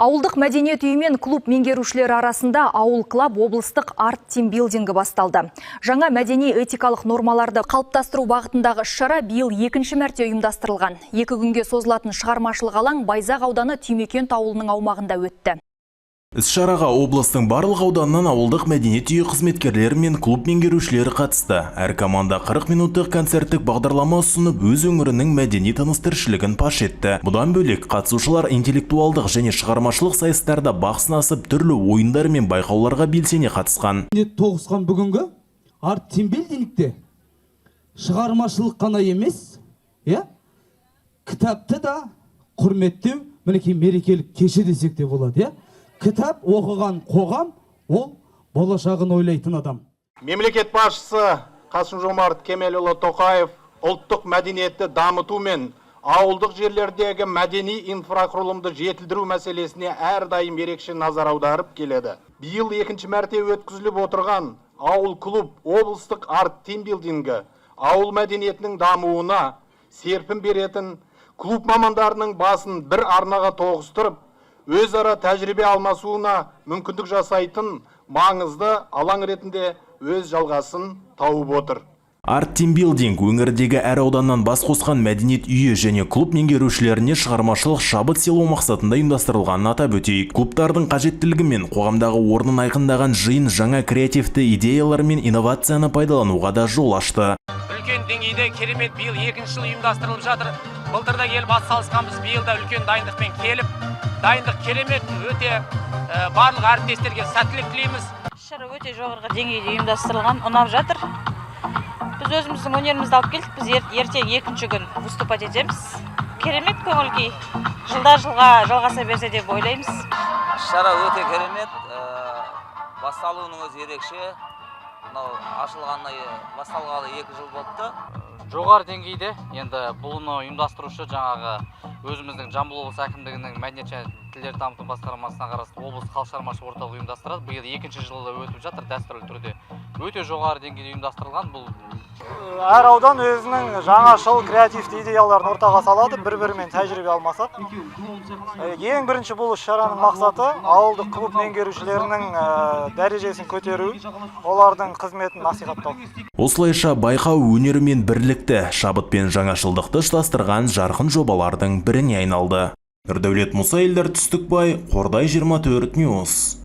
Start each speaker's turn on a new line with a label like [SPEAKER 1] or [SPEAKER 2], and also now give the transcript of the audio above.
[SPEAKER 1] Ауылдық мәдениет үйі мен клуб меңгерушілері арасында ауыл клуб облыстық арт тимбилдингі басталды. Жаңа мәдени этикалық нормаларды қалыптастыру бағытындағы іс-шара биыл екінші мәрте ұйымдастырылған. 2 күнге созылатын шығармашылық алаң Байзақ ауданы Түймекент ауылының аумағында өтті.
[SPEAKER 2] Іс-шараға облыстың барлық ауданынан ауылдық мәдениет үйі қызметкерлері мен клуб меңгерушілері қатысты. Әр команда 40 минуттық концерттік бағдарлама ұсынып, өз өңірінің мәдени тыныс-тіршілігін паш етті. Бұдан бөлек қатысушылар интеллектуалдық және шығармашылық сайыстарда бақ сынасып, түрлі ойындар мен байқауларға белсене қатысқан.
[SPEAKER 3] Тоғысқан бүгінгі арт тимбилдингте шығармашылық қана емес, кітапты да құрметтеу, мінекей мерекелік кеші десек те болады, Кітап оқыған қоғам, ол болашағын ойлайтын адам.
[SPEAKER 4] Мемлекет басшысы Қасым-Жомарт Кемелұлы Тоқаев ұлттық мәдениетті дамыту мен ауылдық жерлердегі мәдени инфрақұрылымды жетілдіру мәселесіне әрдайым ерекше назар аударып келеді. Биыл екінші мәрте өткізіліп отырған ауыл клуб облыстық арт тимбилдингі ауыл мәдениетінің дамуына серпін беретін клуб мамандарының басын бір арнаға тоғыстырып, өзара тәжірибе алмасуына мүмкіндік жасайтын маңызды алаң ретінде өз жалғасын тауып отыр.
[SPEAKER 2] Арт тимбилдинг өңірдегі әр ауданнан бас қосқан мәдениет үйі және клуб меңгерушілеріне шығармашылық шабыт сыйлау мақсатында ұйымдастырылғанын атап өтейік. Клубтардың қажеттілігі мен қоғамдағы орнын айқындаған жиын жаңа креативті идеялар мен инновацияны пайдалануға да жол ашты.
[SPEAKER 5] Үлкен деңгейде керемет биыл екінші жыл ұйымдастырылып жатыр. Былтырда келіп атсалысқанбыз, биыл да үлкен дайындықпен келіп, дайындық керемет, өте барлық әріптестерге сәттілік тілейміз.
[SPEAKER 6] Шара өте жоғарғы деңгейде ұйымдастырылған, ұнап жатыр. Біз өзіміздің өнерімізді алып келдік, біз ертең екінші күн выступать етеміз. Керемет көңіл-күй, жылда-жылға жалғаса берсе деп ойлаймыз.
[SPEAKER 7] Шара өте керемет, басталуының өзі ерекше. Ашылғанына басталғалы 2 жыл болыпты.
[SPEAKER 5] Жоғары деңгейде, енді бұны ұйымдастырушы жаңағы өзіміздің Жамбыл облысы әкімдігінің мәдениет және тілдерді дамыту басқармасына қарасты облыс халық шығармашылық орталығы ұйымдастырады. Биыл екінші жылы өтіп жатыр дәстүрлі түрде. Өте жоғары деңгейде ұйымдастырылған бұл.
[SPEAKER 8] Әр аудан өзінің жаңашыл креативті идеяларын ортаға салады, бір-бірімен тәжірибе алмасақ. Ең бірінші бұл шараның мақсаты ауылдық клуб меңгерушілерінің дәрежесін көтеру, олардың қызметін насихаттау.
[SPEAKER 2] Осылайша байқау өнері мен бірлікті, шабыт пен жаңашылдықты ұштастырған жарқын жобалардың біріне айналды. Нұрдәулет Мұса, Елдар Түстікбай, Қордай 24 Ньюс.